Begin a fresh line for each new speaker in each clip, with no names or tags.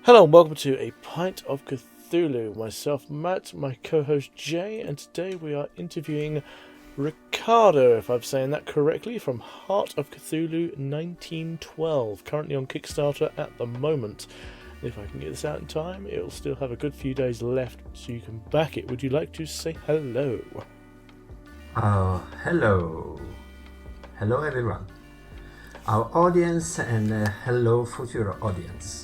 Hello and welcome to a Pint of Cthulhu. Myself, Matt, my co-host Jay, and today we are interviewing Riccardo, if I'm saying that correctly, from Hart of Cthulhu 1912, currently on Kickstarter at the moment. If I can get this out in time, it'll still have a good few days left, so you can back it. Would you like to say hello?
Hello. Hello everyone. Our audience and hello future audience.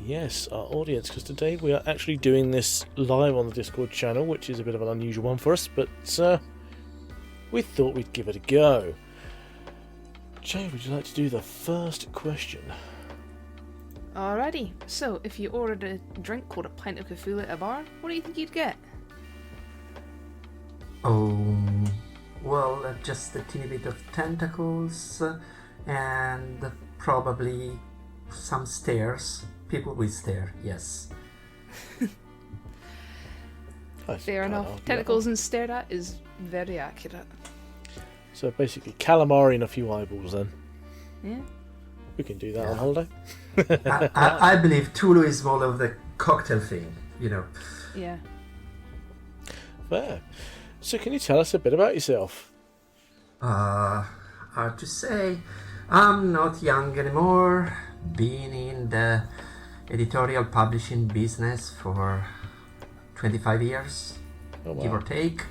Yes, our audience, because today we are actually doing this live on the Discord channel, which is a bit of an unusual one for us, but we thought we'd give it a go. Jay, would you like to do the first question?
Alrighty, so if you ordered a drink called a Pint of Cthulhu at a bar, what do you think you'd get?
Just a teeny bit of tentacles and probably some stairs. People will stare, yes.
Fair enough. Tentacles and stared at is very accurate.
So basically calamari and a few eyeballs then.
Yeah.
We can do that on holiday.
I believe Tulu is more of the cocktail thing, you know.
Yeah.
Fair. So can you tell us a bit about yourself?
Hard to say. I'm not young anymore. Been in the editorial publishing business for 25 years, give or take.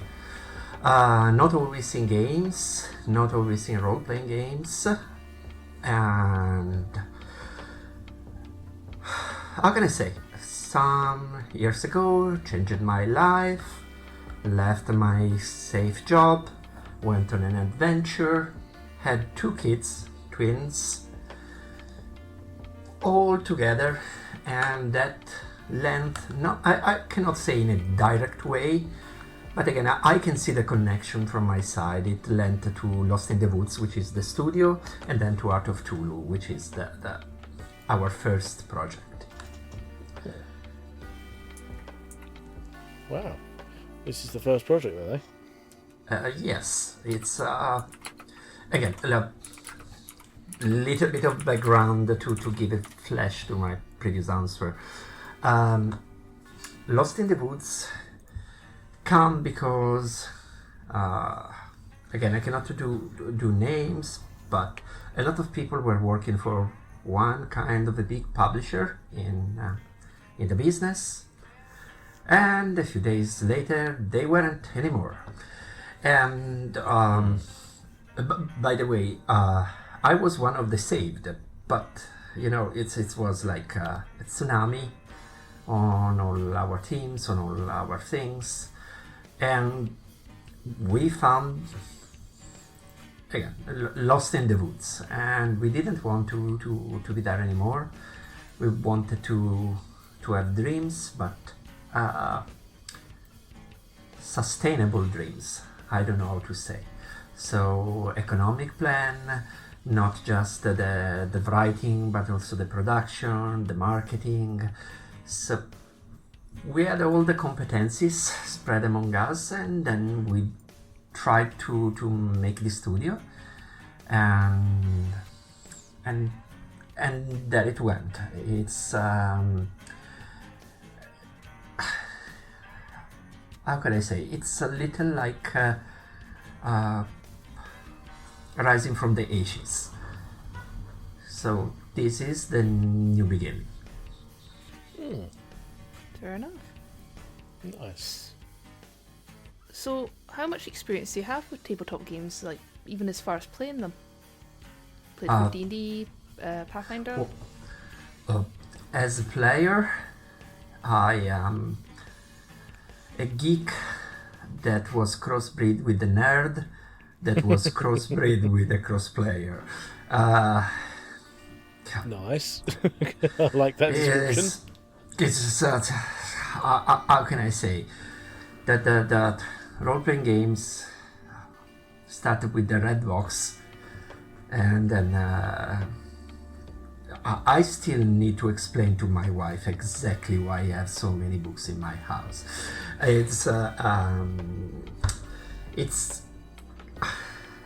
Not always in games, not always in role-playing games. And how can I say? Some years ago, changed my life, left my safe job, went on an adventure, had 2 kids, twins, all together, and that length, I cannot say in a direct way, but again, I can see the connection from my side. It lent to Lost in the Woods, which is the studio, and then to Hart of Cthulhu, which is our first project.
Wow. This is the first project, then, eh?
Yes, it's again a little bit of background to give it flesh to my previous answer. Lost in the Woods come because again, I cannot do names, but a lot of people were working for one kind of a big publisher in the business, and a few days later they weren't anymore. And by the way, I was one of the saved, but you know, it was like a tsunami on all our teams, on all our things, and we found again lost in the woods, and we didn't want to be there anymore. We wanted to have dreams, but sustainable dreams. I don't know how to say. So economic plan, not just the writing, but also the production, the marketing. So we had all the competencies spread among us, and then we tried to make the studio, and there it went. It's how can I say? It's a little like rising from the ashes. So this is the new beginning.
Fair enough.
Nice.
So, how much experience do you have with tabletop games, like even as far as playing them? Played for D&D, Pathfinder?
As a player, I am a geek that was crossbreed with a nerd that was crossbreed with a cross player.
Nice. I like that description.
It's how can I say that role-playing games started with the red box, and then I still need to explain to my wife exactly why I have so many books in my house. It's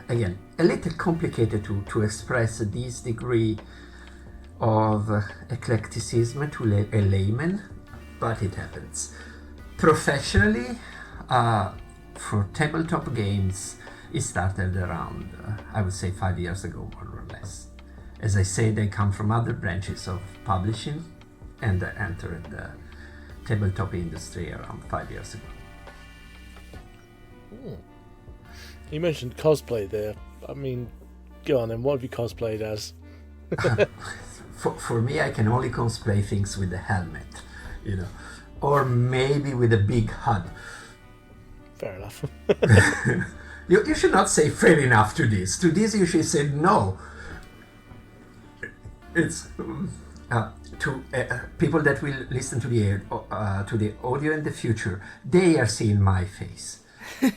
again a little complicated to express this degree of eclecticism to a layman, but it happens. Professionally, for tabletop games, it started around, I would say, 5 years ago, more or less. As I say, they come from other branches of publishing and entered the tabletop industry around 5 years ago.
You mentioned cosplay there. I mean, go on then, what have you cosplayed as?
For me, I can only cosplay things with a helmet, or maybe with a big hood.
Fair enough.
You should not say fair enough to this. To this, you should say no. It's to people that will listen to the audio in the future. They are seeing my face.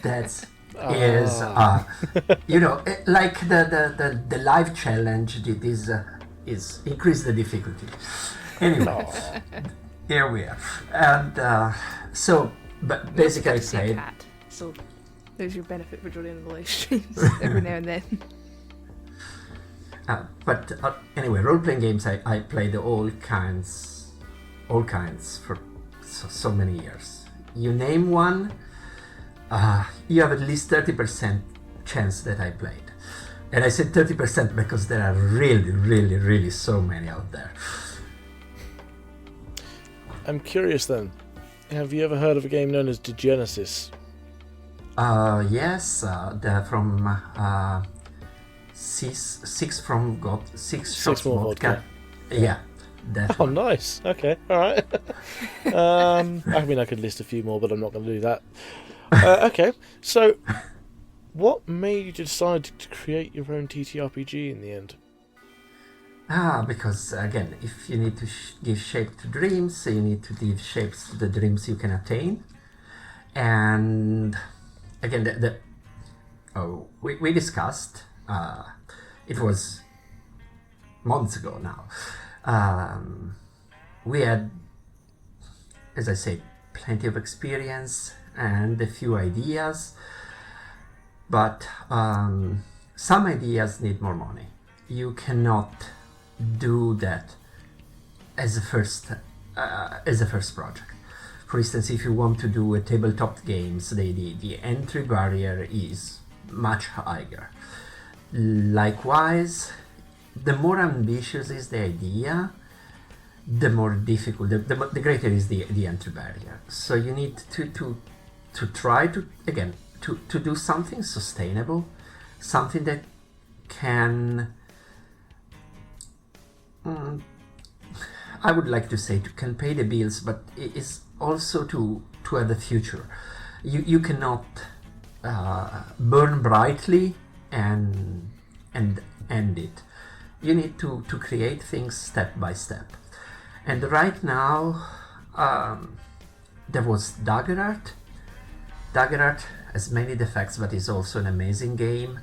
That's is like the live challenge. This is increase the difficulty. Anyway, here we are, and but basically I played.
Cat, so there's your benefit for joining the live streams every now and then.
But anyway, role-playing games I played all kinds for so many years. You name one, you have at least 30% chance that I played. And I said 30% because there are really, really, really so many out there.
I'm curious then, have you ever heard of a game known as Degenesis?
Yes, from six shots vodka. Yeah, definitely.
Oh, nice. Okay, all right. I mean, I could list a few more, but I'm not going to do that. Okay, so what made you decide to create your own TTRPG in the end?
Because again, if you need to give shape to dreams, you need to give shapes to the dreams you can attain. And again, we discussed. It was months ago now. We had, as I say, plenty of experience and a few ideas, but some ideas need more money. You cannot do that as a first project. For instance, if you want to do a tabletop games, the entry barrier is much higher. Likewise, the more ambitious is the idea, the more difficult, the greater is the entry barrier. So you need to try to do something sustainable, something that can, I would like to say, can pay the bills, but it is also to have a future. You cannot burn brightly and end it. You need to create things step by step. And right now, there was Daggerart. Daggerart has many defects, but is also an amazing game.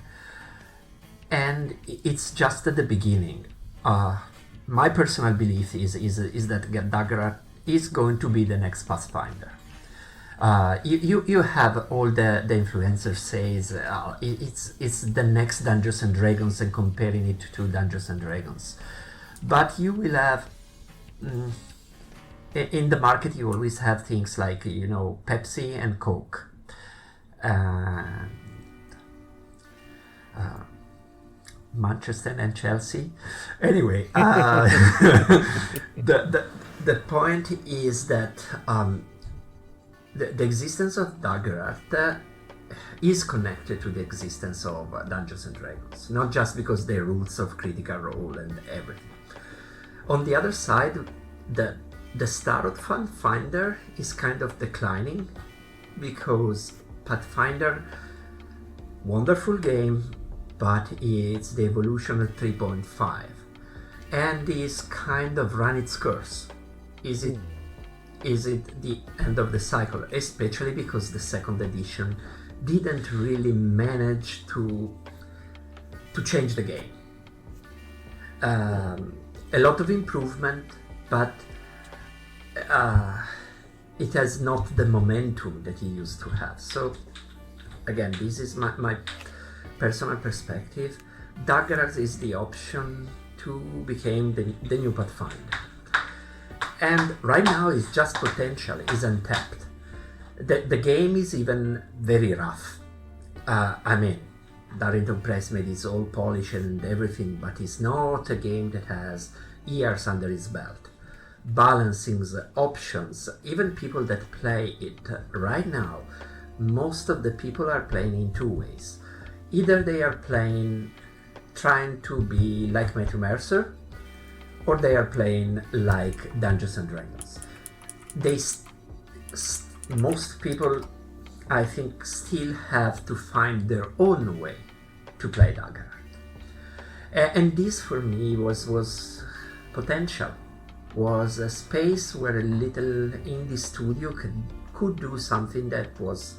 And it's just at the beginning. My personal belief is that Daggerart is going to be the next Pathfinder. You have all the influencers says it's the next Dungeons and Dragons and comparing it to Dungeons and Dragons, but you will have in the market you always have things like Pepsi and Coke, Manchester and Chelsea. Anyway, the point is that. The existence of Daggerart is connected to the existence of Dungeons and Dragons, not just because they're roots of Critical Role and everything. On the other side, the star of Pathfinder is kind of declining because Pathfinder, wonderful game, but it's the evolution of 3.5 and is kind of run its course. Is it the end of the cycle, especially because the second edition didn't really manage to change the game. A lot of improvement, but it has not the momentum that it used to have. So again, this is my personal perspective. Daggerart is the option 2 became the new Pathfinder. And right now it's just potential, it's untapped. The game is even very rough. I mean, Darrington Press made it all polished and everything, but it's not a game that has years under its belt. Balancings, options, even people that play it right now, most of the people are playing in two ways. Either they are playing trying to be like Matthew Mercer, or they are playing like Dungeons and Dragons. Most people, I think, still have to find their own way to play Daggerart. And this for me was potential, was a space where a little indie studio could do something that was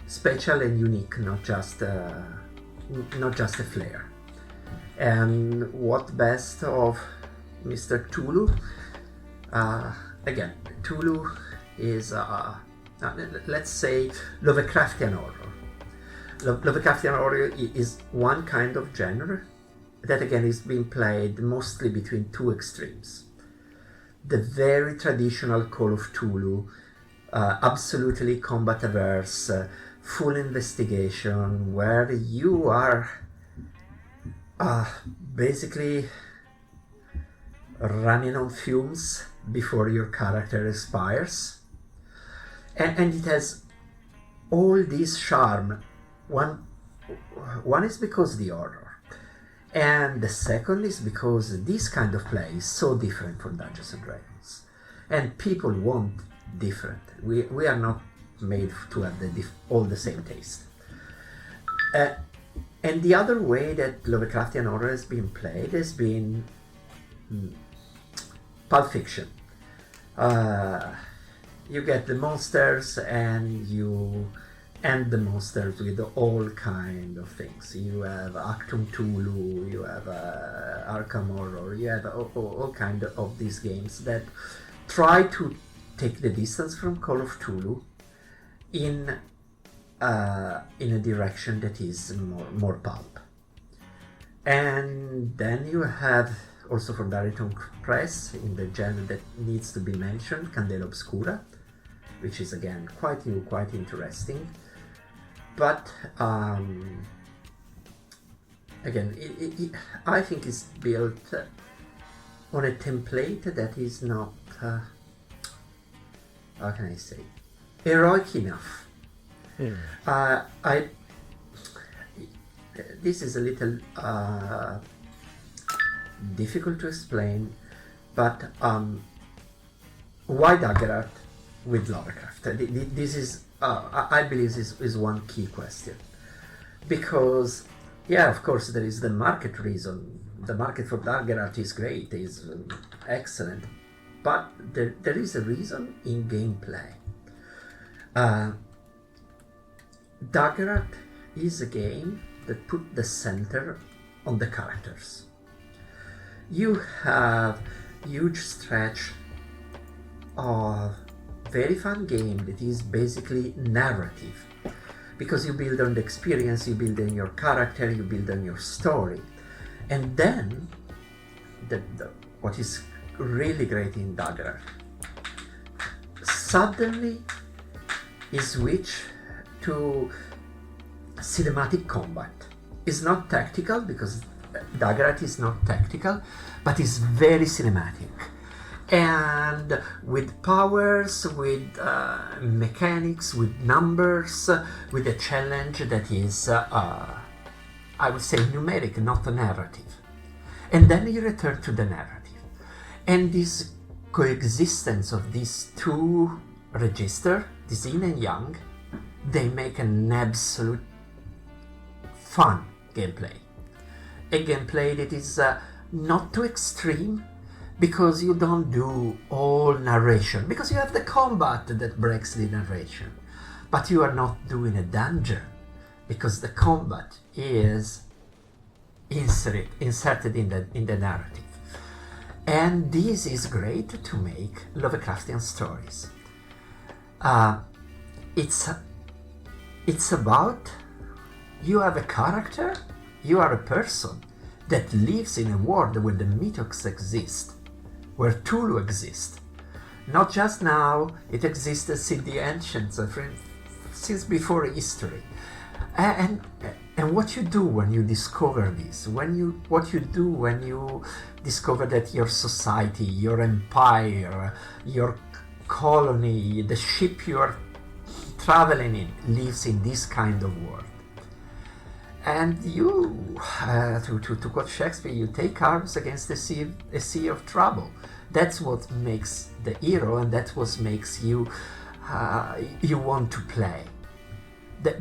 special and unique, not just a flair. And what best of Mr. Cthulhu? Again, Cthulhu is, let's say, Lovecraftian horror. Lovecraftian horror is one kind of genre that again is being played mostly between two extremes. The very traditional Call of Cthulhu, absolutely combat averse, full investigation, where you are basically running on fumes before your character expires. And it has all this charm. One is because the horror, and the second is because this kind of play is so different from Dungeons and Dragons, and people want different. We are not made to have all the same taste. And the other way that Lovecraftian horror has been played has been Pulp Fiction. You get the monsters and you end the monsters with all kind of things. You have Actum Cthulhu, you have Arkham Horror, you have all kind of these games that try to take the distance from Call of Cthulhu in a direction that is more pulp. And then you have also from Darrington Press, in the genre that needs to be mentioned, Candela Obscura, which is again quite new, quite interesting. But again, I think it's built on a template that is not, how can I say, heroic enough. This is a little difficult to explain, but why Daggerart with Lovecraft? This is, I believe, this is one key question. Because, yeah, of course, there is the market reason. The market for Daggerart is great, is excellent, but there is a reason in gameplay. Daggerart is a game that put the center on the characters. You have huge stretch of very fun game that is basically narrative, because you build on the experience, you build on your character, you build on your story. And then what is really great in Daggerart, suddenly you switch to cinematic combat. It's not tactical, because Daggerart is not tactical, but it's very cinematic. And with powers, with mechanics, with numbers, with a challenge that is, I would say, numeric, not a narrative. And then you return to the narrative. And this coexistence of these two registers, this yin and yang, they make an absolute fun gameplay. A gameplay that is not too extreme, because you don't do all narration, because you have the combat that breaks the narration, but you are not doing a dungeon, because the combat is inserted in the narrative. And this is great to make Lovecraftian stories. It's about, you have a character You are a person that lives in a world where the mythos exist, where Cthulhu exists. Not just now, it existed since the ancients, since before history. And what you do when you discover this, what you do when you discover that your society, your empire, your colony, the ship you are traveling in lives in this kind of world. And you, to quote Shakespeare, you take arms against a sea of trouble. That's what makes the hero, and that's what makes you want to play.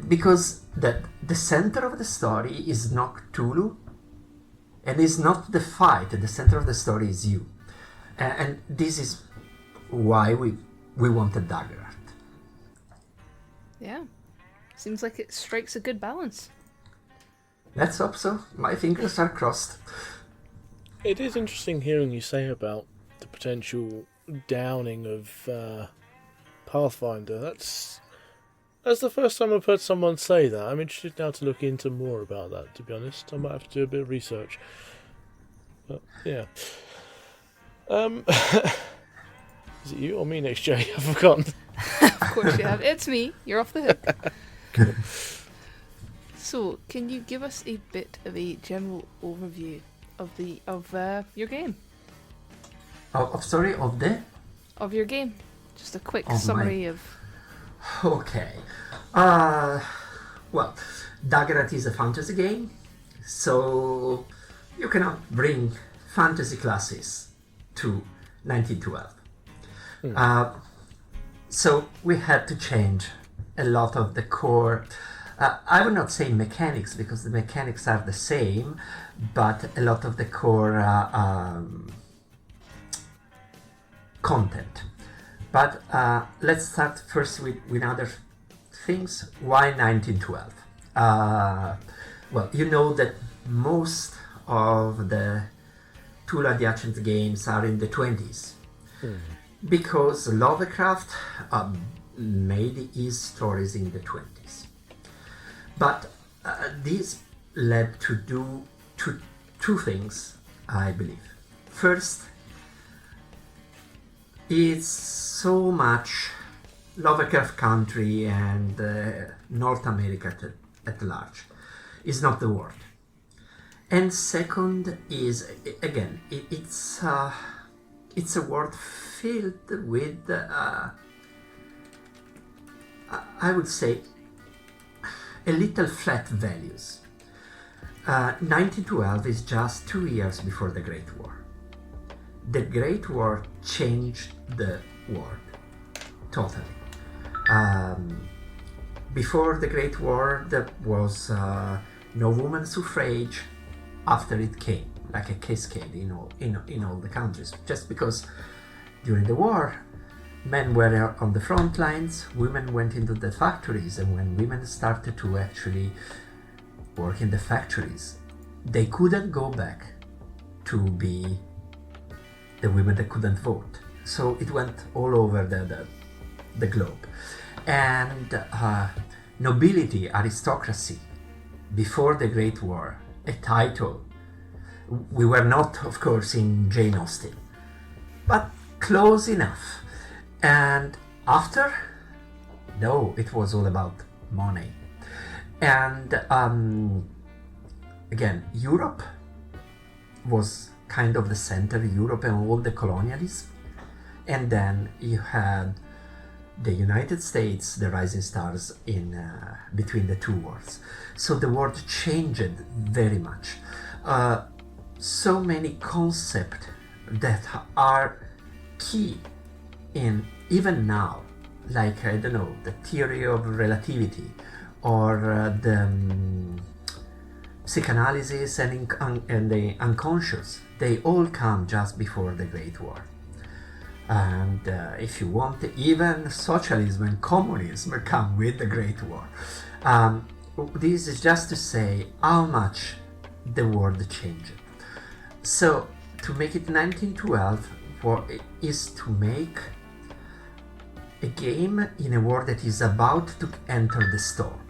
Because the center of the story is not Cthulhu, and is not the fight. The center of the story is you, and this is why we wanted Dagger Art.
Yeah, seems like it strikes a good balance.
Let's hope so. My fingers are crossed.
It is interesting hearing you say about the potential downing of Pathfinder. That's the first time I've heard someone say that. I'm interested now to look into more about that, to be honest. I might have to do a bit of research. But, yeah. Is it you or me next, Jay? I've forgotten.
Of course you have. It's me. You're off the hook. So, can you give us a bit of a general overview of your game?
Of
your game. Just a quick
Of
summary of.
Okay. Well, Dagger Art is a fantasy game, so you cannot bring fantasy classes to 1912. So we had to change a lot of the core. I would not say mechanics, because the mechanics are the same, but a lot of the core content. But let's start first with other things. Why 1912? Well, you know that most of the Cthulhu Adjacent games are in the 20s. Because Lovecraft made his stories in the 20s. But this led to do two things, I believe. First, it's so much Lovecraft country and North America at large is not the word. And second is, again, it's a world filled with, I would say, a little flat values. 1912 is just 2 years before the Great War. The Great War changed the world totally. Before the Great War, there was no women's suffrage. After it came, like a cascade in all the countries, just because during the war, men were on the front lines, women went into the factories, and when women started to actually work in the factories, they couldn't go back to be the women that couldn't vote. So it went all over the globe. And nobility, aristocracy, before the Great War, a title. We were not, of course, in Jane Austen, but close enough. And after, no, it was all about money. And again, Europe was kind of the center, Europe and all the colonialism. And then you had the United States, the rising stars in between the two wars. So the world changed very much. So many concepts that are key in even now, like, I don't know, the theory of relativity, or the psychoanalysis and the unconscious, they all come just before the Great War. And if you want, even socialism and communism come with the Great War. This is just to say how much the world changed. So to make it 1912 is to make a game in a world that is about to enter the storm.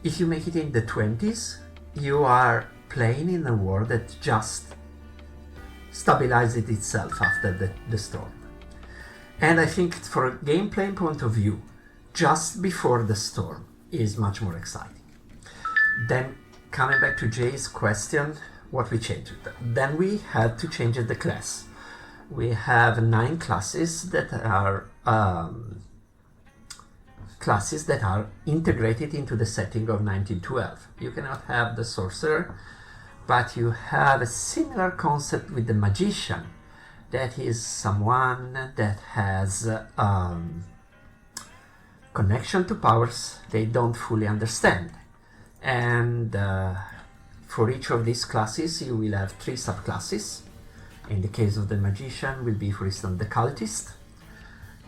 If you make it in the 20s, you are playing in a world that just stabilizes itself after the storm. And I think for a gameplay point of view, just before the storm is much more exciting. Then coming back to Jay's question, what we changed. Then we had to change the class. We have 9 classes that are integrated into the setting of 1912. You cannot have the sorcerer, but you have a similar concept with the magician. That is someone that has connection to powers they don't fully understand. And for each of these classes you will have 3 subclasses. In the case of the magician will be, for instance, the cultist,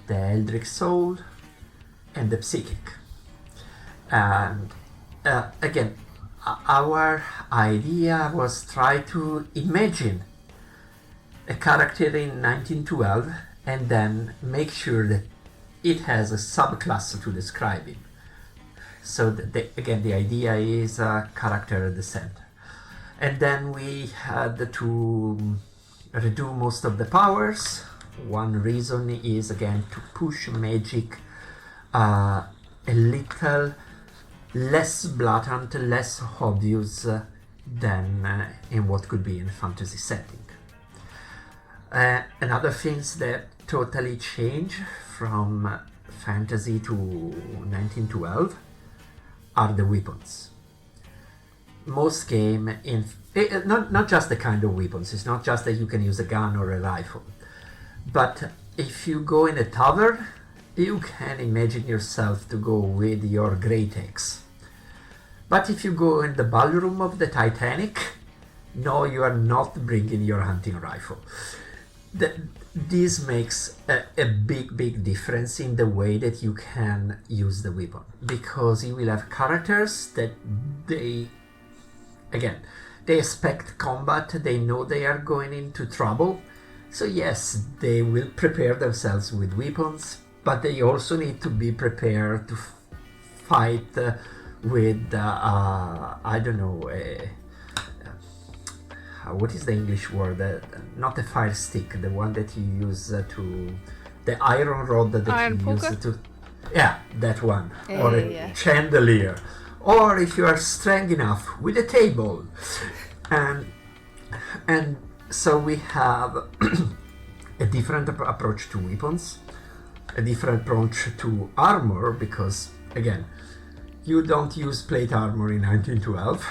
the eldritch soul, and the psychic. And again, our idea was try to imagine a character in 1912 and then make sure that it has a subclass to describe him. So again, the idea is a character at the center. And then we had to redo most of the powers. One reason is, again, to push magic a little less blatant, less obvious than in what could be in a fantasy setting. Another things that totally change from fantasy to 1912 are the weapons. Most game not just the kind of weapons. It's not just that you can use a gun or a rifle, but if you go in a tavern, you can imagine yourself to go with your great axe. But if you go in the ballroom of the Titanic, no, you are not bringing your hunting rifle. This makes a big difference in the way that you can use the weapon, because you will have characters that they expect combat, they know they are going into trouble, so yes, they will prepare themselves with weapons, but they also need to be prepared to fight with what is the English word? Not a fire stick, the one that you use the iron rod that
iron
you
poker?
use to... Yeah, that one.
Yeah,
or
yeah.
a chandelier. Or if you are strong enough, with a table. And so we have a different approach to weapons, a different approach to armor, because, again, you don't use plate armor in 1912.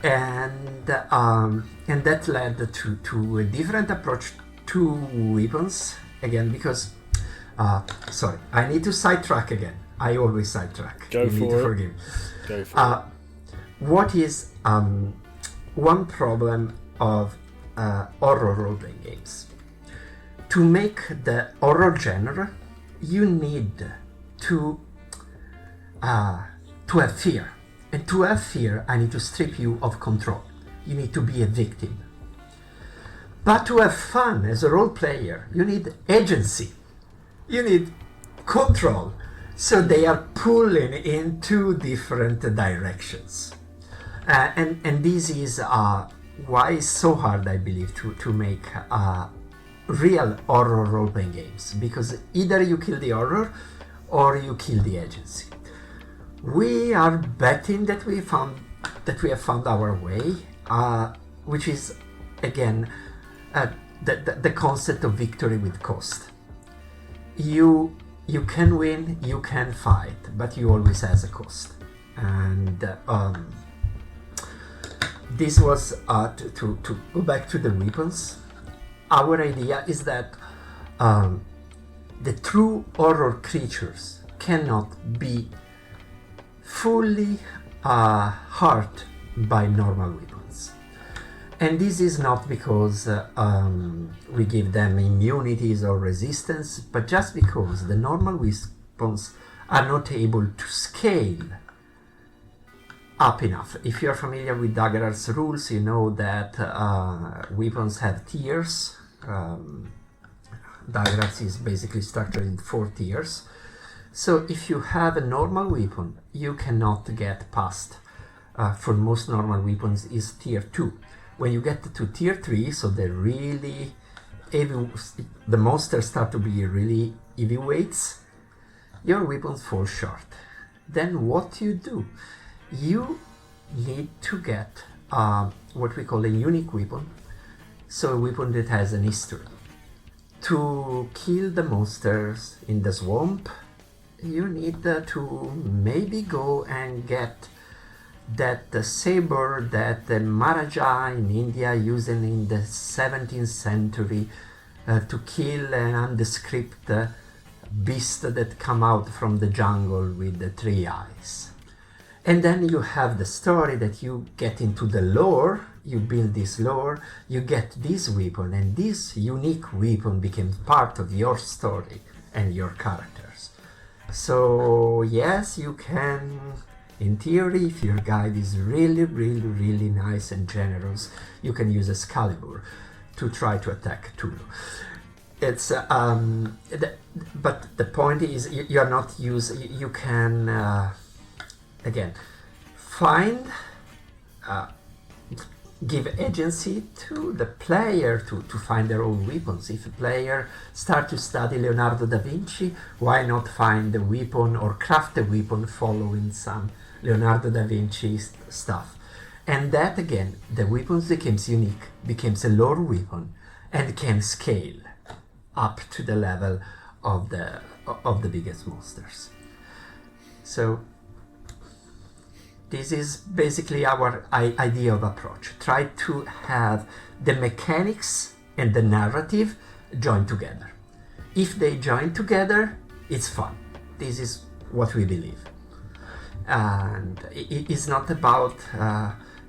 And that led to a different approach to weapons, again, because sorry, I need to sidetrack again. I always sidetrack.
Go
you
for
need to
it.
forgive.
Go for
What is one problem of horror role-playing games? To make the horror genre, you need to have fear. And to have fear, I need to strip you of control. You need to be a victim. But to have fun as a role player, you need agency. You need control. So they are pulling in 2 different directions. And this is why it's so hard, I believe, to make real horror role-playing games. Because either you kill the horror or you kill the agency. We are betting that we have found our way, which is, again, the concept of victory with cost. You can win, you can fight, but you always has a cost. And this was to go back to the weapons. Our idea is that the true horror creatures cannot be fully hurt by normal weapons. And this is not because we give them immunities or resistance, but just because the normal weapons are not able to scale up enough. If you are familiar with Dagger's rules, you know that weapons have tiers. Dagger's is basically structured in 4 tiers. So if you have a normal weapon, you cannot get past for most normal weapons is tier 2. When you get to tier 3, so the monsters start to be really heavyweights, your weapons fall short. Then what you do? You need to get what we call a unique weapon, so a weapon that has an history. To kill the monsters in the swamp, you need to maybe go and get that saber that the Maharaja in India used in the 17th century to kill an nondescript beast that come out from the jungle with the 3 eyes. And then you have the story that you get into the lore, you build this lore, you get this weapon, and this unique weapon became part of your story and your characters. So yes, you can, in theory, if your guide is really, really, really nice and generous, you can use Excalibur to try to attack Cthulhu. It's but the point is you are not you can again find give agency to the player to find their own weapons. If a player start to study Leonardo da Vinci, why not find a weapon or craft a weapon following some Leonardo da Vinci stuff? And that again, the weapons becomes unique, becomes a lore weapon, and can scale up to the level of the biggest monsters. So this is basically our idea of approach. Try to have the mechanics and the narrative join together. If they join together, it's fun. This is what we believe. And it is not about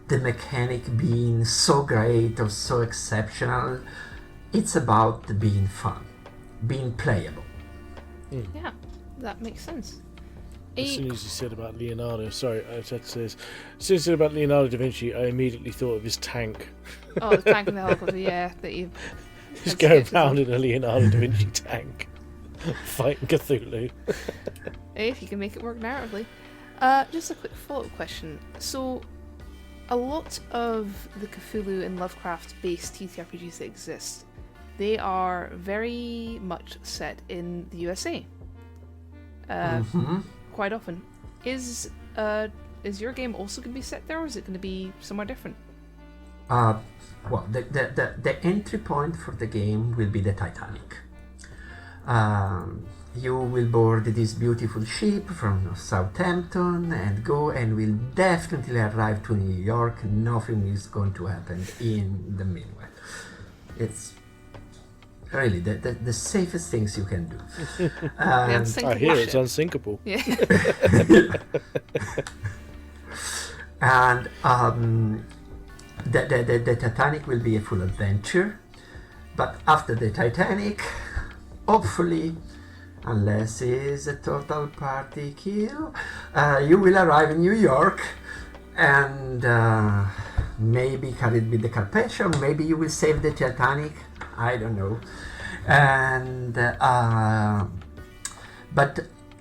the mechanic being so great or so exceptional. It's about being fun, being playable.
Yeah, that makes sense.
As soon as you said about Leonardo, sorry, I had to say this. As soon as you said about Leonardo da Vinci, I immediately thought of his tank.
Oh, the tank and the helicopter, yeah, that you...
Just going around in a Leonardo da Vinci tank, fighting Cthulhu.
If you can make it work narratively. Just a quick follow-up question. So, a lot of the Cthulhu and Lovecraft-based TTRPGs that exist, they are very much set in the USA. Quite often. Is your game also going to be set there, or is it going to be somewhere different?
Well, the entry point for the game will be the Titanic. You will board this beautiful ship from Southampton and go, and will definitely arrive to New York. Nothing is going to happen in the meanwhile. It's really the safest things you can do.
I hear it's unsinkable.
Yeah.
And the Titanic will be a full adventure, but after the Titanic, hopefully, unless it's a total party kill, you will arrive in New York and maybe carried with the Carpathia, maybe you will save the Titanic, I don't know. And but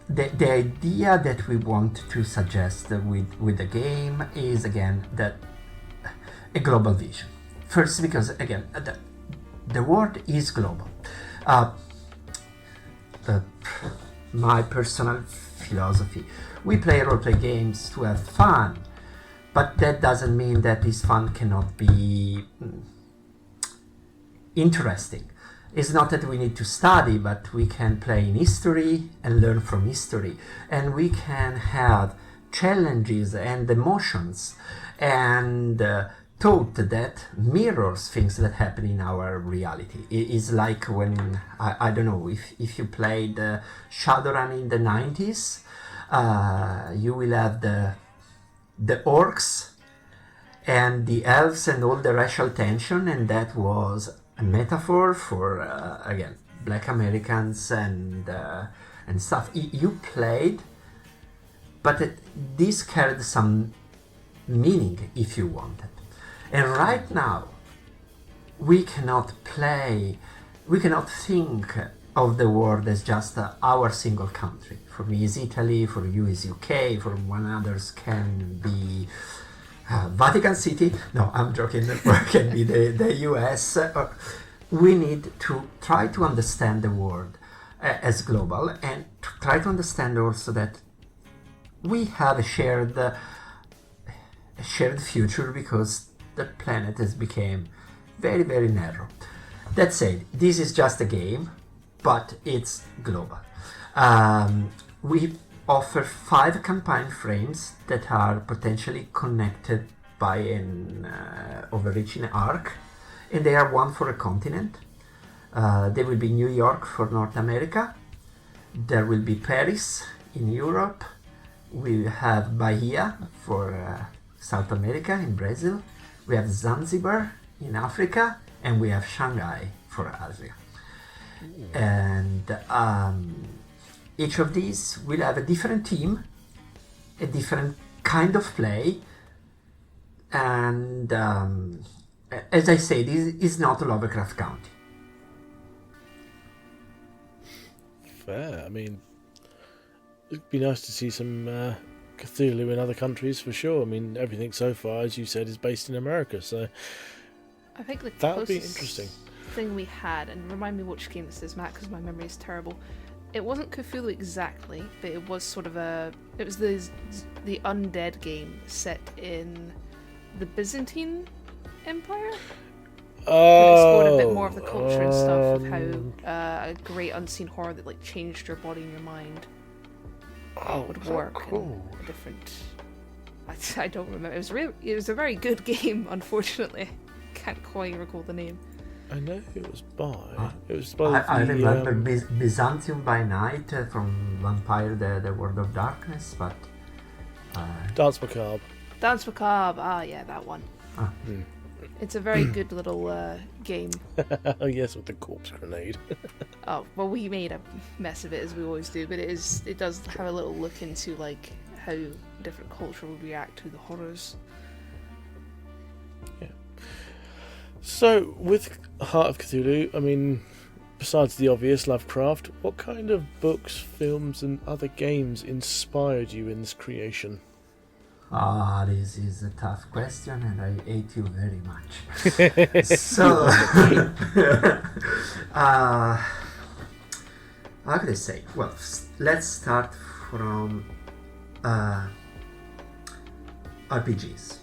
the idea that we want to suggest with the game is again that a global vision. First, because again the world is global. My personal philosophy: we play role-play games to have fun, but that doesn't mean that this fun cannot be interesting. It's not that we need to study, but we can play in history and learn from history, and we can have challenges and emotions and thought that mirrors things that happen in our reality. It is like when, I don't know, if you played Shadowrun in the 90s, you will have the orcs and the elves and all the racial tension, and that was a metaphor for, again, Black Americans and stuff. You played, but this carried some meaning if you wanted. And right now, we cannot think of the world as just our single country. For me is Italy, for you is UK, for one others can be Vatican City. No, I'm joking. Or can be the US. We need to try to understand the world as global, and to try to understand also that we have a shared future, because the planet has become very, very narrow. That said, this is just a game, but it's global. We offer 5 campaign frames that are potentially connected by an overreaching arc, and they are one for a continent. There will be New York for North America. There will be Paris in Europe. We have Bahia for South America, in Brazil. We have Zanzibar in Africa, and we have Shanghai for Asia. And each of these will have a different team, a different kind of play, and as I say, this is not Lovecraft County.
Fair. I mean, it'd be nice to see some Cthulhu in other countries for sure. I mean, everything so far, as you said, is based in America, so
I think the
that would be
closest
interesting.
thing we had, and remind me which game this is, Matt, because my memory is terrible. It wasn't Cthulhu exactly, but it was sort of it was the undead game set in the Byzantine Empire. It explored a bit more of the culture and stuff of how a great unseen horror that like changed your body and your mind would work.
Cool.
In a different. I don't remember. It was a very good game. Unfortunately, can't quite recall the name.
I know it was by. It was by.
I remember Byzantium by Night from Vampire, the World of Darkness, but
Dance Macabre.
Dance Macabre. Ah, yeah, that one. It's a very good little game.
Oh yes, with the corpse grenade.
Oh well, we made a mess of it as we always do, but it does have a little look into like how different culture would react to the horrors.
Yeah. So with Heart of Cthulhu, I mean, besides the obvious Lovecraft, what kind of books, films, and other games inspired you in this creation?
This is a tough question, and I hate you very much. So, how could I say? Well, let's start from RPGs.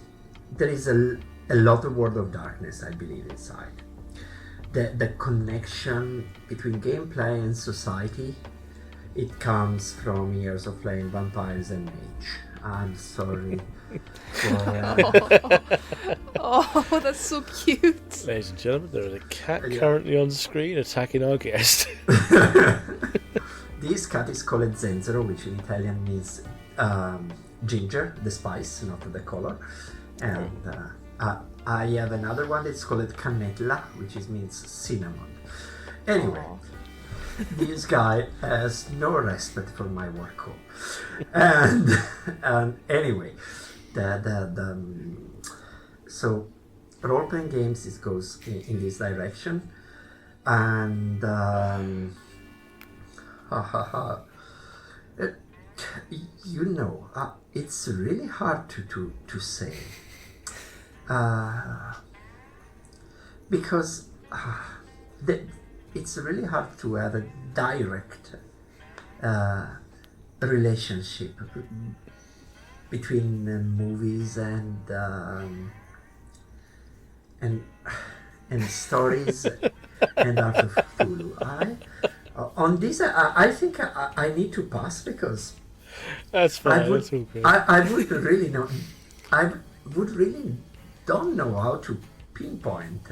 There is a lot of World of Darkness, I believe, inside. The connection between gameplay and society, it comes from years of playing vampires and mage. I'm sorry.
Oh, that's so cute.
Ladies and gentlemen, there is a cat currently on screen attacking our guest.
This cat is called Zenzero, which in Italian means ginger, the spice, not the color. And I have another one that's called Cannella, which means cinnamon. Anyway. This guy has no respect for my work home. And anyway, so role-playing games, it goes in this direction, and it's really hard to say, because it's really hard to have a direct relationship between movies and stories and Art of Cthulhu. On this, I think I need to pass, because
that's fine. That's all good.
I would really know. I would really don't know how to pinpoint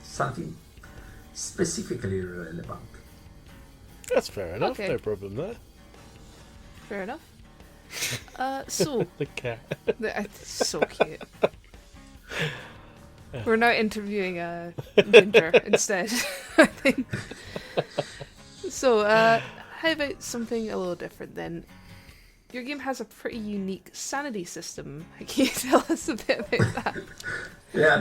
something specifically relevant.
That's fair enough.
Okay.
No problem there.
Fair enough. So
The cat.
It's so cute. We're now interviewing Ginger instead, I think. So, how about something a little different then? Your game has a pretty unique sanity system. Can you tell us a bit about that?
Yeah,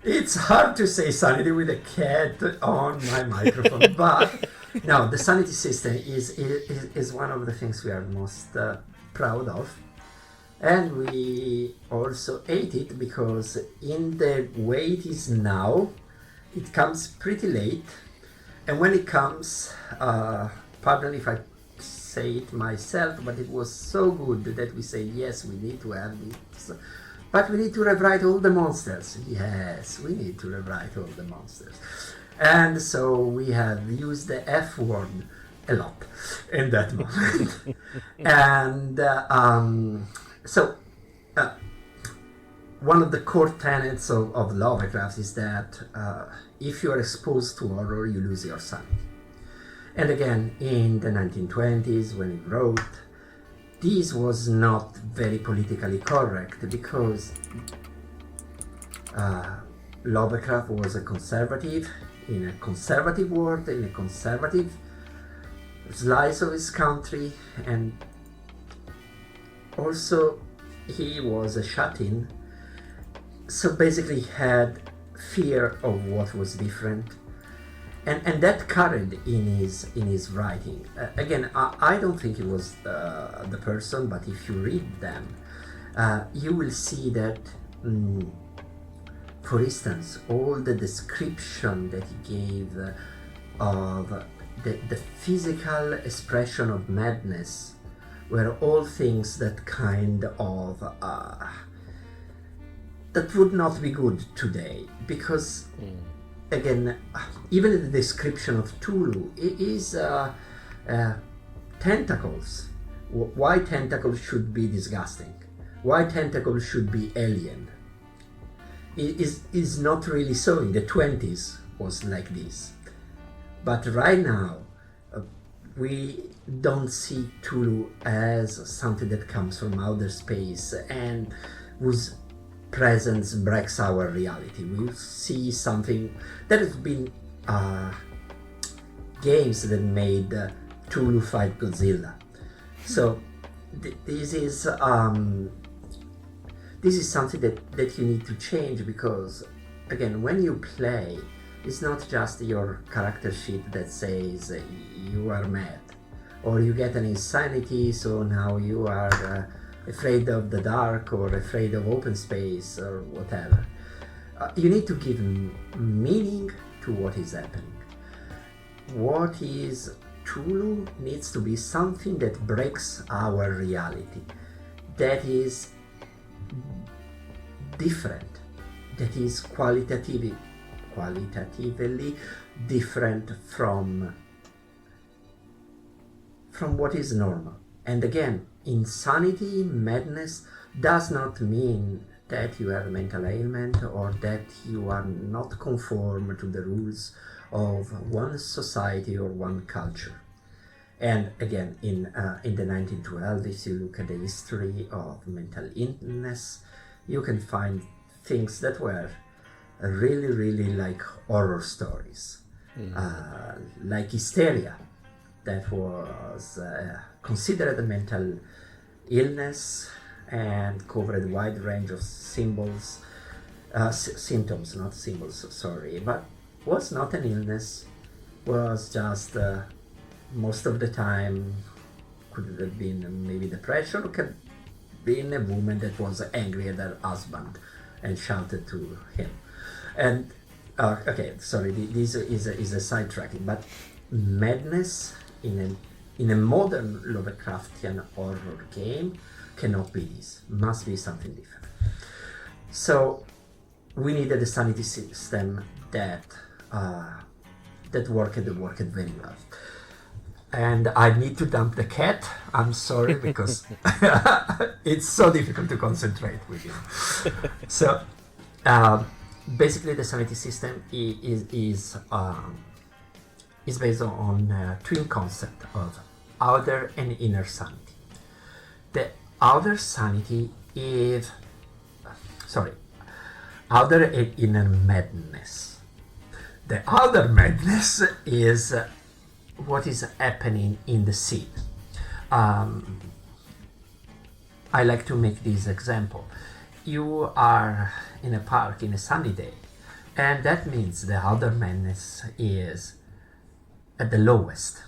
it's hard to say sanity with a cat on my microphone, but no, the sanity system is one of the things we are most proud of. And we also hate it because in the way it is now, it comes pretty late. And when it comes, pardon if I say it myself, but it was so good that we say, yes, we need to have it. But we need to rewrite all the monsters. Yes, we need to rewrite all the monsters. And so we have used the F word a lot in that moment. And so one of the core tenets of Lovecraft is that if you are exposed to horror, you lose your sanity. And again, in the 1920s, when he wrote, this was not very politically correct because Lovecraft was a conservative in a conservative world, in a conservative slice of his country, and also he was a shut-in, so basically had fear of what was different. And that carried in his writing. Again, I don't think he was the person, but if you read them, you will see that, for instance, all the description that he gave of the physical expression of madness were all things that kind of that would not be good today, because again, even the description of Cthulhu is tentacles. Why tentacles should be disgusting? Why tentacles should be alien? It is not really so. In the 20s was like this. But right now, we don't see Cthulhu as something that comes from outer space and whose presence breaks our reality. We see something. There has been games that made Cthulhu fight Godzilla. So this is something that you need to change, because again, when you play, it's not just your character sheet that says you are mad or you get an insanity, so now you are afraid of the dark or afraid of open space or whatever. You need to give meaning to what is happening. What is Cthulhu needs to be something that breaks our reality, that is different, that is qualitatively different from what is normal. And again, insanity, madness does not mean that you have a mental ailment or that you are not conform to the rules of one society or one culture. And again, in the 1912, if you look at the history of mental illness, you can find things that were really, really like horror stories, like hysteria, that was considered a mental illness and covered a wide range of symptoms, not symbols, sorry, but was not an illness, was just most of the time could have been maybe depression, or could have been a woman that was angry at her husband and shouted to him. And okay, sorry, this is a sidetracking, but madness in a modern Lovecraftian horror game cannot be this, must be something different. So we needed a sanity system that worked very well. And I need to dump the cat. I'm sorry, because it's so difficult to concentrate with him. So basically, the sanity system is based on twin concept of outer and inner sanity. The outer sanity is outer and inner madness. The outer madness is what is happening in the scene. I like to make this example. You are in a park in a sunny day, and that means the outer madness is at the lowest.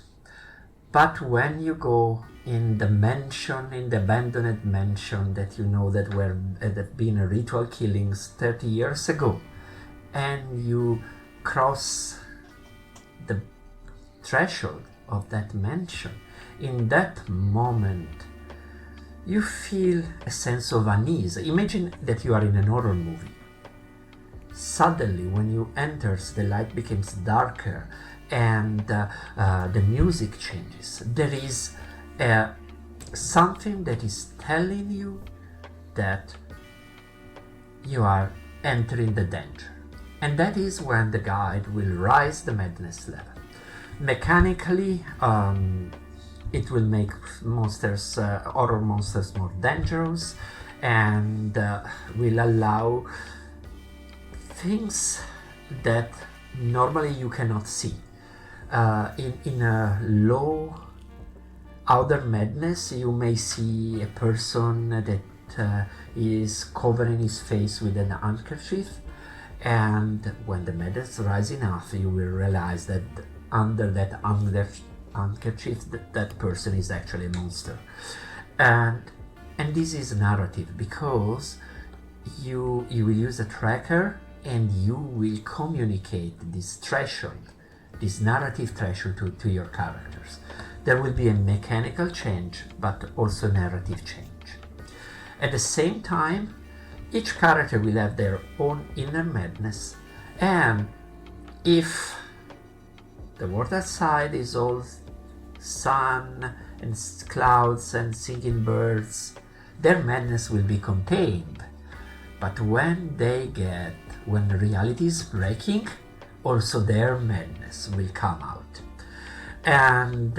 But when you go in the mansion, in the abandoned mansion that you know that were that been ritual killings 30 years ago, and you cross the threshold of that mansion, in that moment you feel a sense of unease. Imagine that you are in an horror movie. Suddenly, when you enter, the light becomes darker and the music changes. There is something that is telling you that you are entering the danger. And that is when the guide will rise the madness level. Mechanically, it will make monsters, horror monsters, more dangerous, and will allow things that normally you cannot see. In a low outer madness, you may see a person that is covering his face with an handkerchief, and when the madness rises enough, you will realize that under that handkerchief, that person is actually a monster. And this is narrative, because you will use a tracker and you will communicate this threshold, this narrative threshold to your characters. There will be a mechanical change, but also narrative change. At the same time, each character will have their own inner madness, and if the world outside is all sun and clouds and singing birds, their madness will be contained. But when reality is breaking, also their madness will come out. And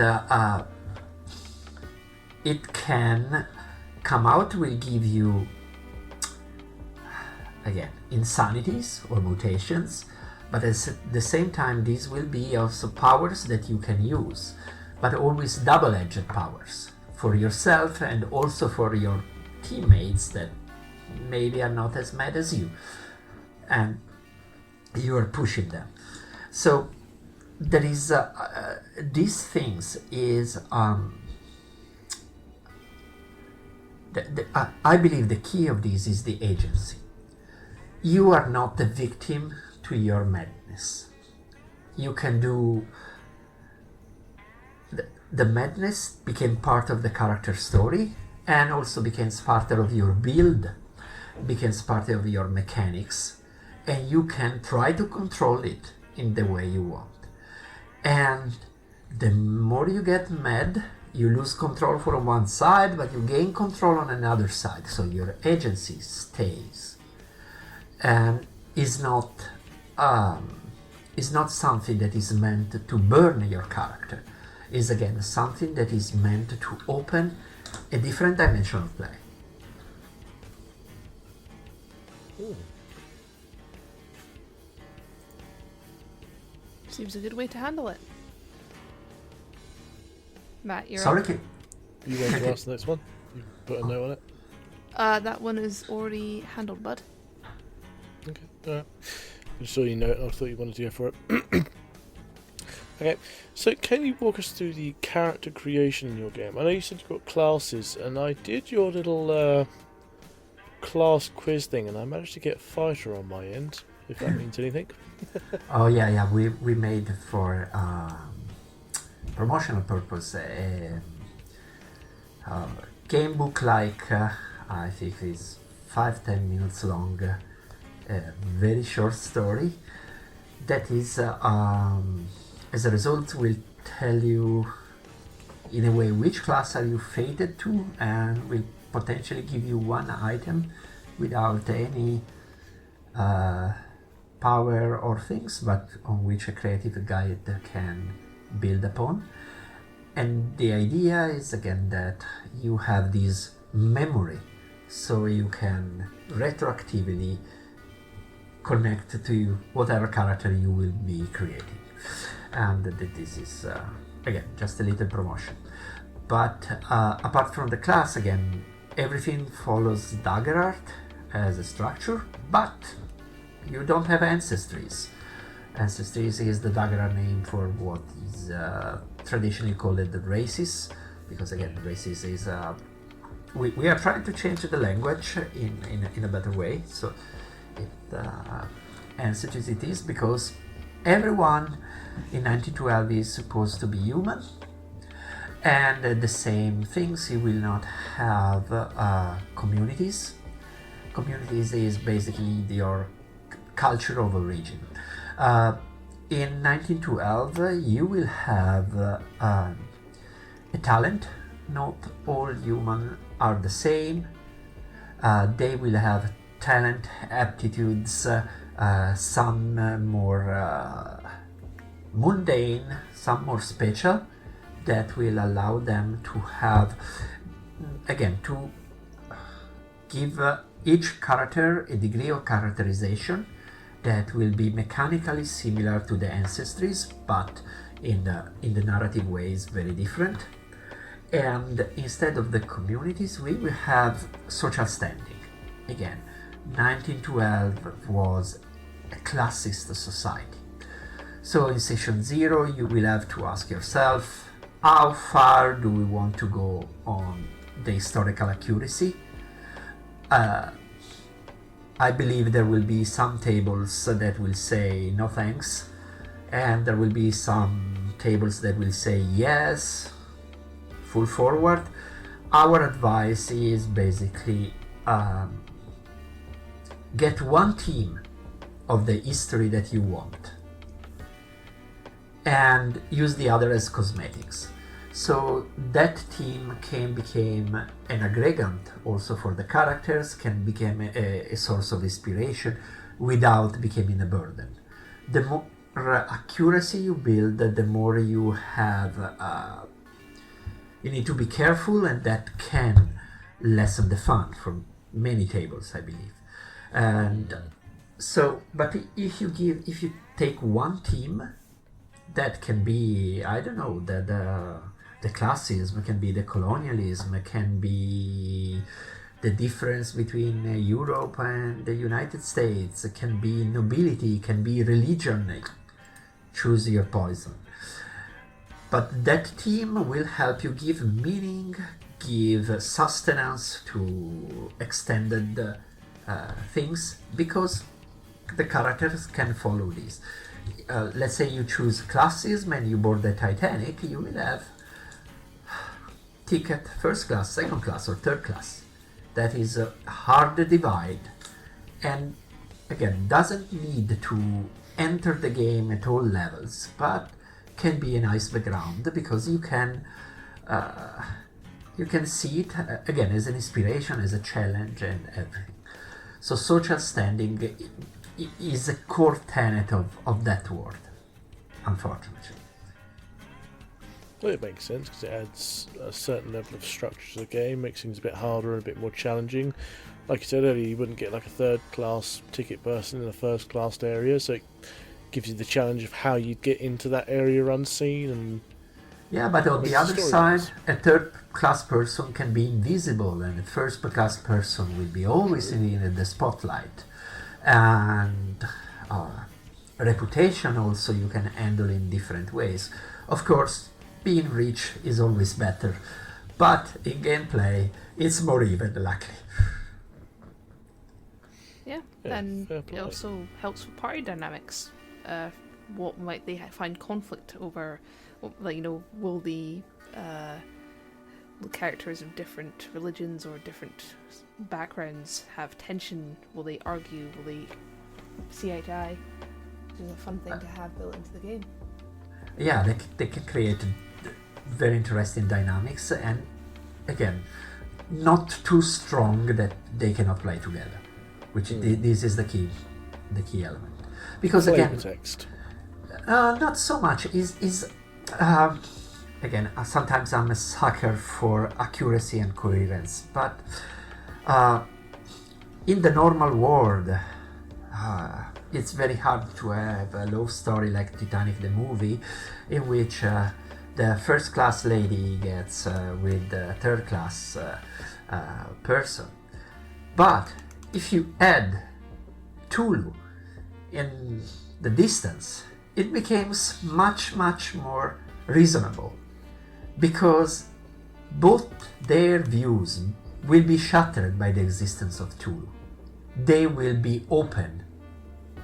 it can come out, will give you, again, insanities or mutations, but at the same time, these will be also powers that you can use, but always double-edged powers for yourself and also for your teammates that maybe are not as mad as you, and you are pushing them. So there is these things is I believe the key of this is the agency. You are not the victim to your madness. You can do the madness became part of the character story, and also becomes part of your build, becomes part of your mechanics, and you can try to control it in the way you want. And the more you get mad, you lose control from one side, but you gain control on another side, so your agency stays. And is not something that is meant to burn your character. Is again something that is meant to open a different dimension of play.
Ooh. Seems a good way to handle it. Matt, you're
Sorry,
up.
You want to ask the next one? You put a note on it?
That one is already handled, bud.
Okay, alright. I saw you know it, I thought you wanted to go for it. Okay, so can you walk us through the character creation in your game? I know you said you've got classes, and I did your little class quiz thing, and I managed to get fighter on my end, if that means anything.
Oh yeah, we made for promotional purpose a game book like I think it's 5-10 minutes long, a very short story that is as a result will tell you in a way which class are you fated to, and will potentially give you one item without any power or things, but on which a creative guide can build upon. And the idea is again that you have this memory, so you can retroactively connect to whatever character you will be creating. And this is again just a little promotion. But apart from the class, again, everything follows dagger art as a structure, but you don't have ancestries. Ancestries is the dagger art name for what is traditionally called it the races, because again, races is we are trying to change the language in a better way, so it answers as it is, because everyone in 1912 is supposed to be human, and the same things. You will not have communities. Communities is basically your culture of origin. In 1912, you will have a talent. Not all humans are the same. They will have talent, aptitudes, some more mundane, some more special, that will allow them to have, again, to give each character a degree of characterization that will be mechanically similar to the ancestries, but in the narrative ways very different. And instead of the communities, we will have social standing. Again, 1912 was a classist society. So in session 0, you will have to ask yourself, how far do we want to go on the historical accuracy? I believe there will be some tables that will say no thanks, and there will be some tables that will say yes, full forward. Our advice is basically get one team of the history that you want and use the other as cosmetics. So that team can become an aggregate also for the characters, can become a source of inspiration without becoming a burden. The more accuracy you build, the more you have, you need to be careful, and that can lessen the fun for many tables, I believe. And so, but if you take one team, that can be, I don't know, the classism, can be the colonialism, can be the difference between Europe and the United States, it can be nobility, can be religion. Choose your poison. But that team will help you give meaning, give sustenance to extended things, because the characters can follow this. Let's say you choose classism and you board the Titanic, you will have ticket first class, second class, or third class. That is a hard divide, and again, doesn't need to enter the game at all levels, but can be a nice background, because you can see it again as an inspiration, as a challenge, and everything. So social standing is a core tenet of that word, unfortunately.
Well, it makes sense because it adds a certain level of structure to the game, makes things a bit harder and a bit more challenging. Like you said earlier, you wouldn't get like a third class ticket person in a first class area, so it gives you the challenge of how you'd get into that area unseen. And
yeah, but on the other side, a third class person can be invisible, and a first class person will be always in the spotlight. And reputation also you can handle in different ways. Of course, being rich is always better, but in gameplay it's more even, luckily.
Yeah, and it also helps with party dynamics. What might they find conflict over? Like, will the characters of different religions or different backgrounds have tension? Will they argue? Will they see eye to eye? Which is a fun thing to have built into the game.
Yeah, they can create very interesting dynamics, and again, not too strong that they cannot play together, which this is the key element. Because again,
text.
Not so much is again, sometimes I'm a sucker for accuracy and coherence, but in the normal world, it's very hard to have a love story like Titanic the movie, in which the first class lady gets with the third class person. But if you add Cthulhu in the distance, it becomes much more reasonable. because both their views will be shattered by the existence of Cthulhu. They will be open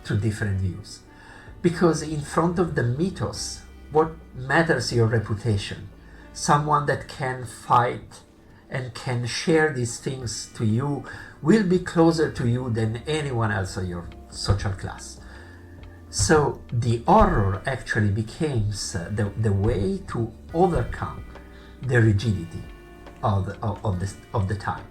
to different views. Because in front of the mythos, what matters your reputation. Someone that can fight and can share these things to you will be closer to you than anyone else of your social class. So the horror actually becomes the way to overcome the rigidity of the time.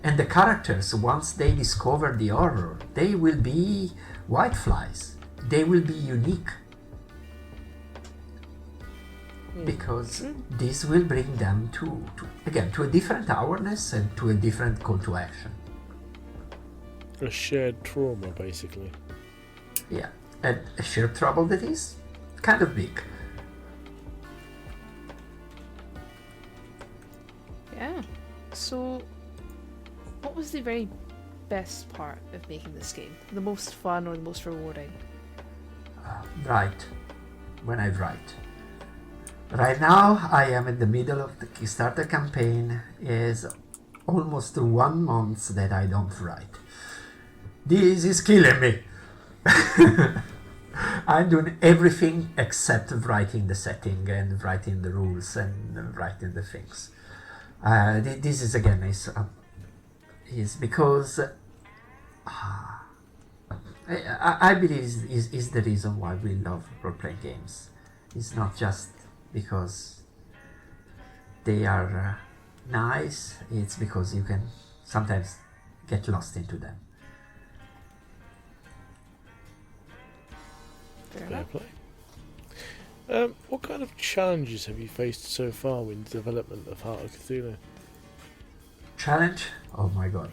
And the characters, once they discover the horror, they will be whiteflies. They will be unique. Because this will bring them to a different awareness and to a different call to action.
A shared trauma, basically.
Yeah, and a shared trouble that is kind of big.
Yeah. So, what was the very best part of making this game? The most fun or the most rewarding?
Right. When I write. Right now, I am in the middle of the Kickstarter campaign. Is almost 1 month that I don't write. This is killing me. I'm doing everything except writing the setting and writing the rules and writing the things. This is again is because I believe is the reason why we love role-playing games. It's not just because they are nice, it's because you can sometimes get lost into them.
Fair play. What kind of challenges have you faced so far in the development of Heart of Cthulhu?
Challenge? Oh my god.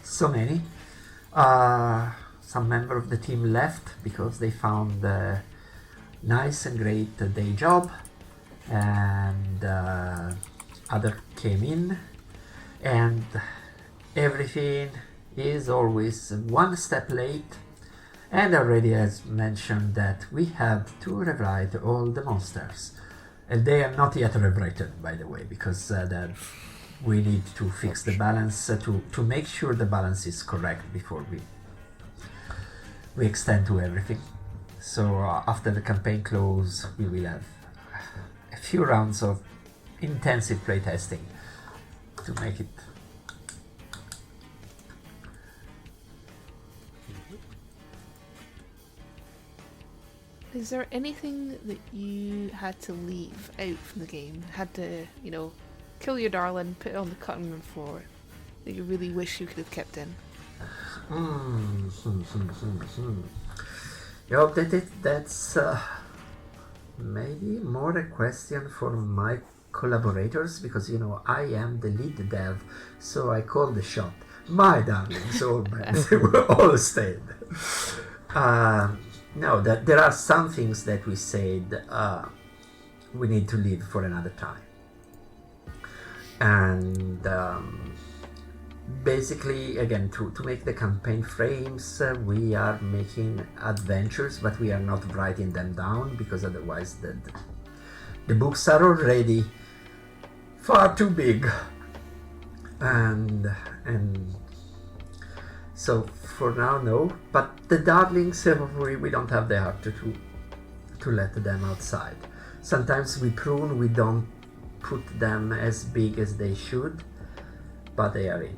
So many. Some member of the team left because they found a nice and great day job, and other came in, and everything is always one step late. And already as mentioned that we have to rewrite all the monsters, and they are not yet rewritten, by the way, because that we need to fix the balance to make sure the balance is correct before we extend to everything. So after the campaign close, we will have a few rounds of intensive playtesting to make it.
Is there anything that you had to leave out from the game? Had to, kill your darling, put it on the cutting room floor, that you really wish you could have kept in?
That's maybe more a question for my collaborators, because I am the lead dev, so I call the shot. My darlings, all they were all stayed. No, that there are some things that we said we need to leave for another time, and basically, again, to make the campaign frames, we are making adventures, but we are not writing them down, because otherwise the books are already far too big, and so for now, no. But the darlings, we don't have the heart to let them outside. Sometimes we prune, we don't put them as big as they should, but they are in.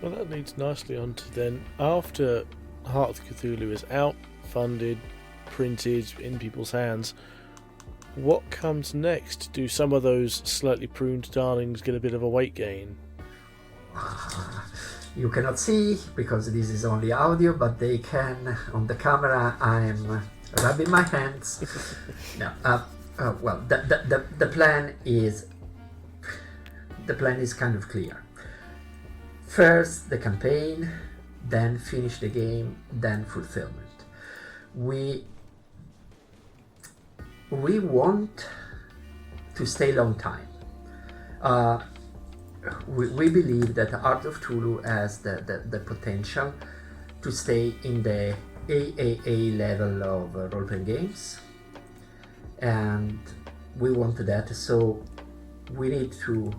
Well, that leads nicely on to then, after Heart of Cthulhu is out, funded, printed, in people's hands, what comes next? Do some of those slightly pruned darlings get a bit of a weight gain?
You cannot see because this is only audio, but they can. On the camera, I'm rubbing my hands. No, well, the plan is kind of clear. First the campaign, then finish the game, then fulfillment. We want to stay long time. We believe that Art of Cthulhu has the potential to stay in the AAA level of role-playing games, and we want that. So we need to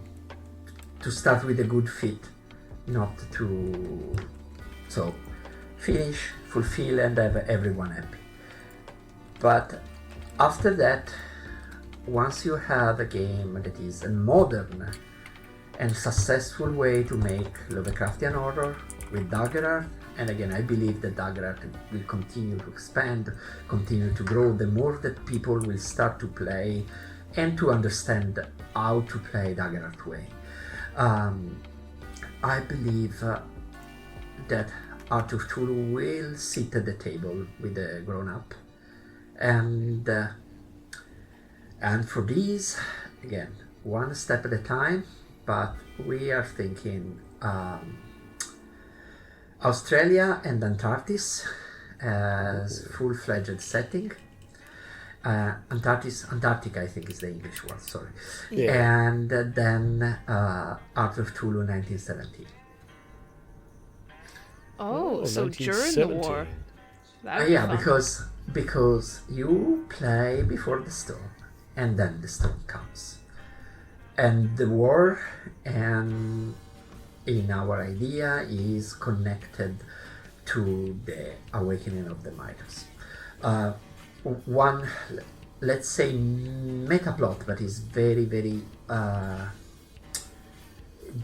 start with a good fit, not to finish, fulfill, and have everyone happy. But after that, once you have a game that is a modern and successful way to make Lovecraftian horror with Dagger Art, and again, I believe that Dagger Art will continue to expand, continue to grow, the more that people will start to play and to understand how to play Dagger Art way. I believe that Hart of Cthulhu will sit at the table with the grown-up, and for these, again, one step at a time, but we are thinking Australia and Antarctica as full-fledged setting. Antarctica, I think is the English word, sorry.
Yeah.
And then Hart of Cthulhu 1917.
Oh, so during the war.
1917.
That'd be
Yeah,
fun.
because you play before the storm, and then the storm comes. And the war, and in our idea, is connected to the awakening of the Midas. One, let's say, metaplot, but is very, very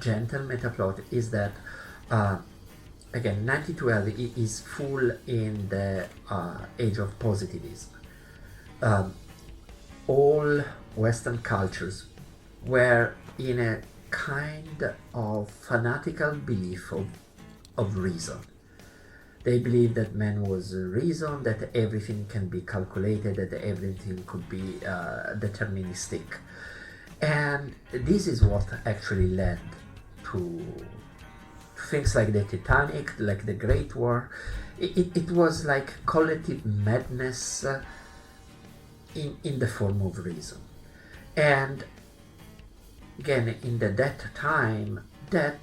gentle metaplot, is that again, 1912 is full in the age of positivism. All Western cultures were in a kind of fanatical belief of reason. They believed that man was reason, that everything can be calculated, that everything could be deterministic. And this is what actually led to things like the Titanic, like the Great War. It was like collective madness in the form of reason. And again, in that time, that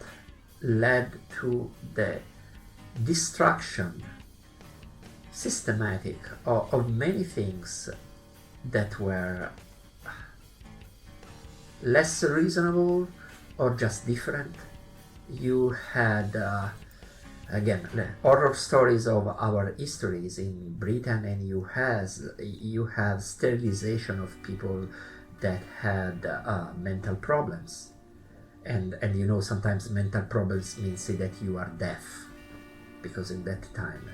led to the destruction, systematic, of many things that were less reasonable or just different. You had again horror stories of our histories in Britain, and you have sterilization of people that had mental problems, and sometimes mental problems means that you are deaf, because in that time,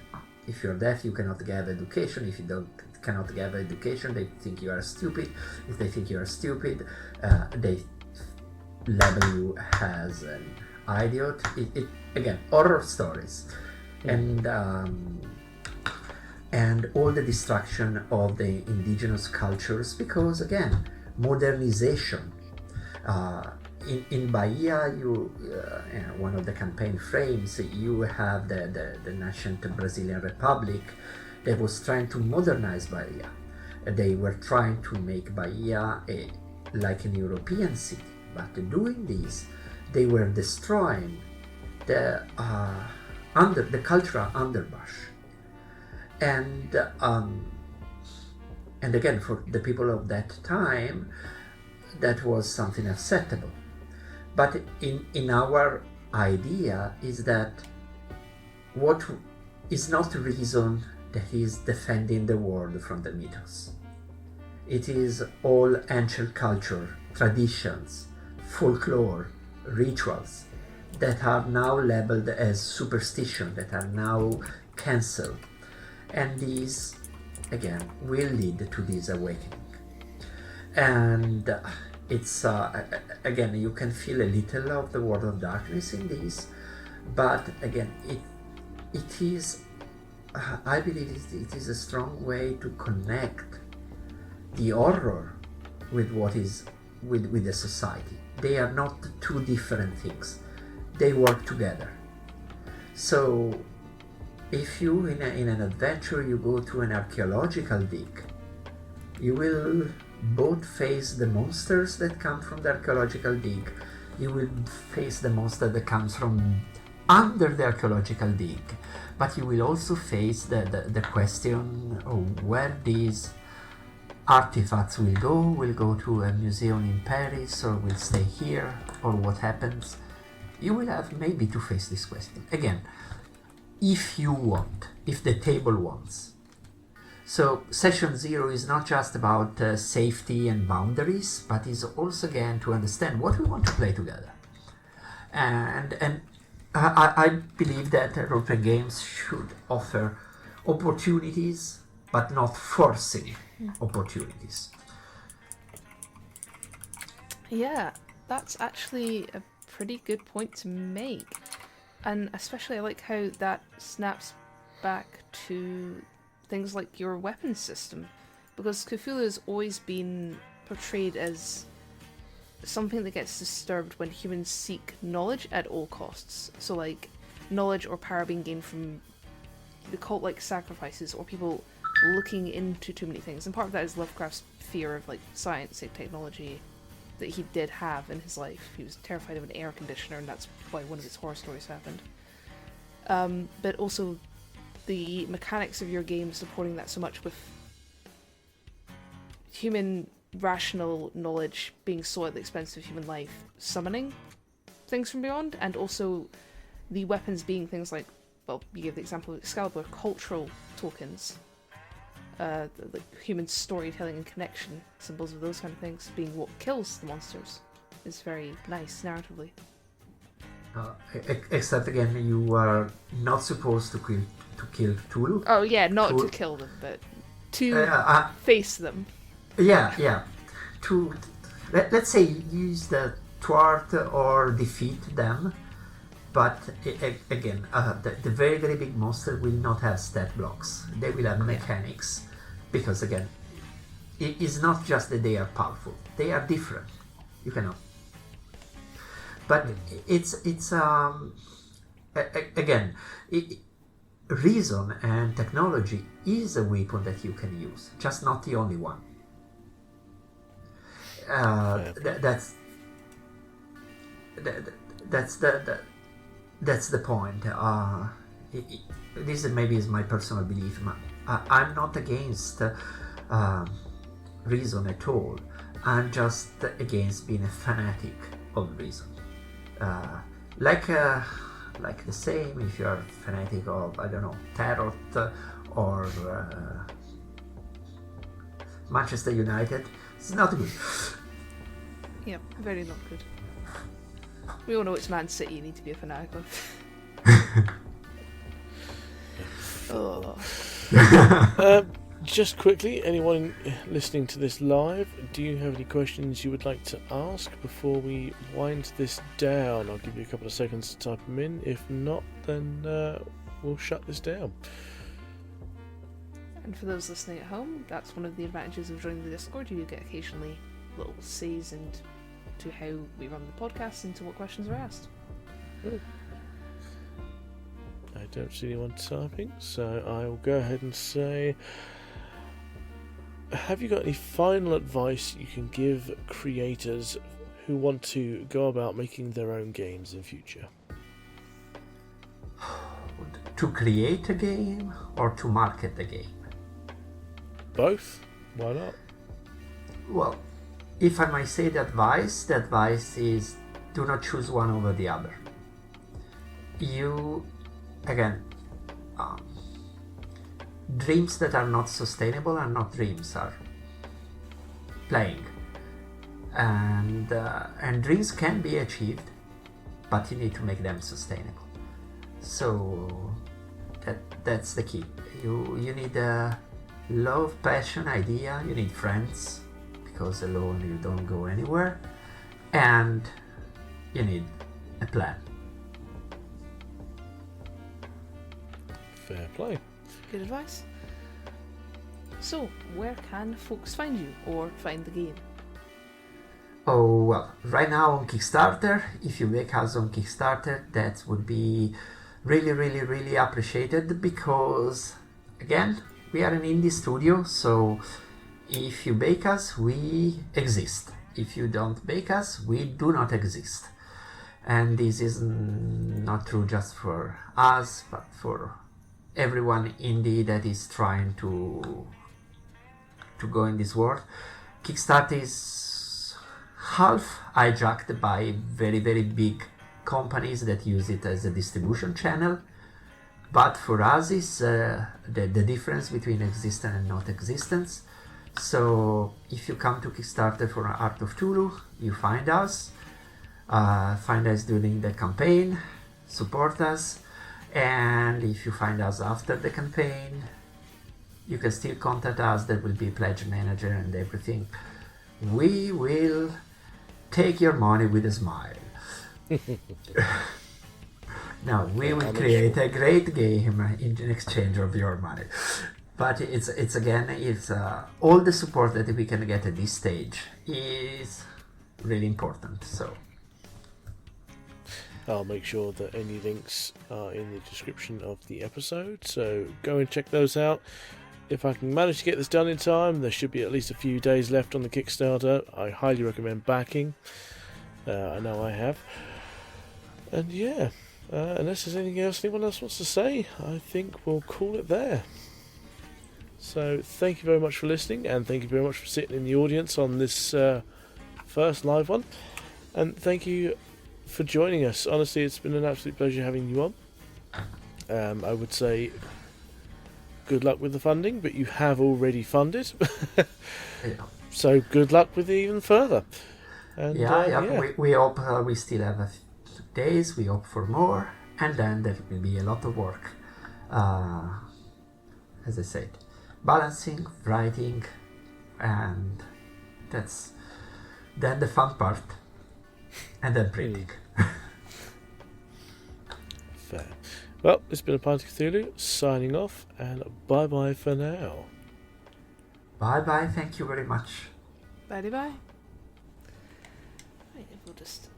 if you're deaf, you cannot get education. If you cannot get education, they think you are stupid. If they think you are stupid, they label you as an idiot. Again, horror stories, and all the destruction of the indigenous cultures, because again, modernization. In Bahia, one of the campaign frames, you have the nascent Brazilian Republic that was trying to modernize Bahia. They were trying to make Bahia like an European city, but doing this, they were destroying the cultural underbrush, and again, for the people of that time, that was something acceptable. But in our idea is that what is not reason that is defending the world from the mythos. It is all ancient culture, traditions, folklore, rituals that are now labeled as superstition, that are now cancelled. And these, again, will lead to this awakening. And it's, again, you can feel a little of the world of darkness in this, but again, it is, I believe it is a strong way to connect the horror with what is, with the society. They are not two different things. They work together. So if you, in an adventure, you go to an archaeological dig, you will both face the monsters that come from the archaeological dig, you will face the monster that comes from under the archaeological dig, but you will also face the question of where these artifacts will go. We'll go to a museum in Paris, or we'll stay here, or what happens. You will have maybe to face this question. Again, if you want, if the table wants. So session 0 is not just about safety and boundaries, but is also again to understand what we want to play together. And I believe that role-playing games should offer opportunities, but not forcing opportunities.
Yeah, that's actually a pretty good point to make. And especially I like how that snaps back to things like your weapons system. Because Cthulhu has always been portrayed as something that gets disturbed when humans seek knowledge at all costs. So like, knowledge or power being gained from the cult-like sacrifices, or people looking into too many things. And part of that is Lovecraft's fear of like science and technology that he did have in his life. He was terrified of an air conditioner, and that's why one of his horror stories happened. But also the mechanics of your game supporting that so much, with human rational knowledge being so at the expense of human life, summoning things from beyond, and also the weapons being things like, well, you gave the example of Excalibur, cultural tokens, the human storytelling and connection, symbols of those kind of things, being what kills the monsters, is very nice narratively.
Except again, you are not supposed to kill Cthulhu.
Oh yeah, not to kill them, but to face them.
Yeah. Let's say use the thwart or defeat them, but again, the very very big monster will not have stat blocks. They will have mechanics, because again, it is not just that they are powerful; they are different. You cannot. But it's again, reason and technology is a weapon that you can use, just not the only one. That's the point. This maybe is my personal belief. I'm not against reason at all. I'm just against being a fanatic of reason. Like the same if you're a fanatic of, I don't know, Tarot or Manchester United. It's not good.
Yeah, very not good. We all know it's Man City you need to be a fanatic of.
Just quickly, anyone listening to this live, do you have any questions you would like to ask before we wind this down? I'll give you a couple of seconds to type them in. If not, then we'll shut this down.
And for those listening at home, that's one of the advantages of joining the Discord. You do get occasionally little says into how we run the podcast and to what questions are asked.
I don't see anyone typing, so I will go ahead and say, have you got any final advice you can give creators who want to go about making their own games in future?
To create a game or to market the game?
Both? Why not?
Well, if I might say the advice is do not choose one over the other. Dreams that are not sustainable are not dreams, are playing. And dreams can be achieved, but you need to make them sustainable. So that's the key. You need a love, passion, idea. You need friends, because alone you don't go anywhere. And you need a plan.
Fair play.
Good advice. So, where can folks find you or find the game?
Oh, well, right now on Kickstarter, if you make us on Kickstarter, that would be really, really, really appreciated, because, again, we are an indie studio, so if you bake us, we exist. If you don't bake us, we do not exist. And this is not true just for us, but for everyone indie that is trying to to go in this world. Kickstarter is half hijacked by very, very big companies that use it as a distribution channel. But for us, it's the difference between existence and not existence. So if you come to Kickstarter for Hart of Cthulhu, you find us during the campaign, support us, and if you find us after the campaign, you can still contact us. There will be a pledge manager and everything. We will take your money with a smile. Now we will create a great game in exchange of your money. But it's all the support that we can get at this stage is really important. So
I'll make sure that any links are in the description of the episode, so go and check those out. If I can manage to get this done in time, there should be at least a few days left on the Kickstarter. I highly recommend backing. I know I have. And yeah, unless there's anything else anyone else wants to say, I think we'll call it there. So thank you very much for listening, and thank you very much for sitting in the audience on this first live one. And thank you for joining us. Honestly, it's been an absolute pleasure having you on. I would say good luck with the funding, but you have already funded. So good luck with it even further. And,
we hope we still have a few days. We hope for more, and then there will be a lot of work. As I said, balancing, writing, and that's then the fun part, and then printing.
Fair. Well, it's been a Pint of Cthulhu, signing off, and bye-bye for now.
Bye-bye, thank you very much.
Bye-bye. Right, we'll just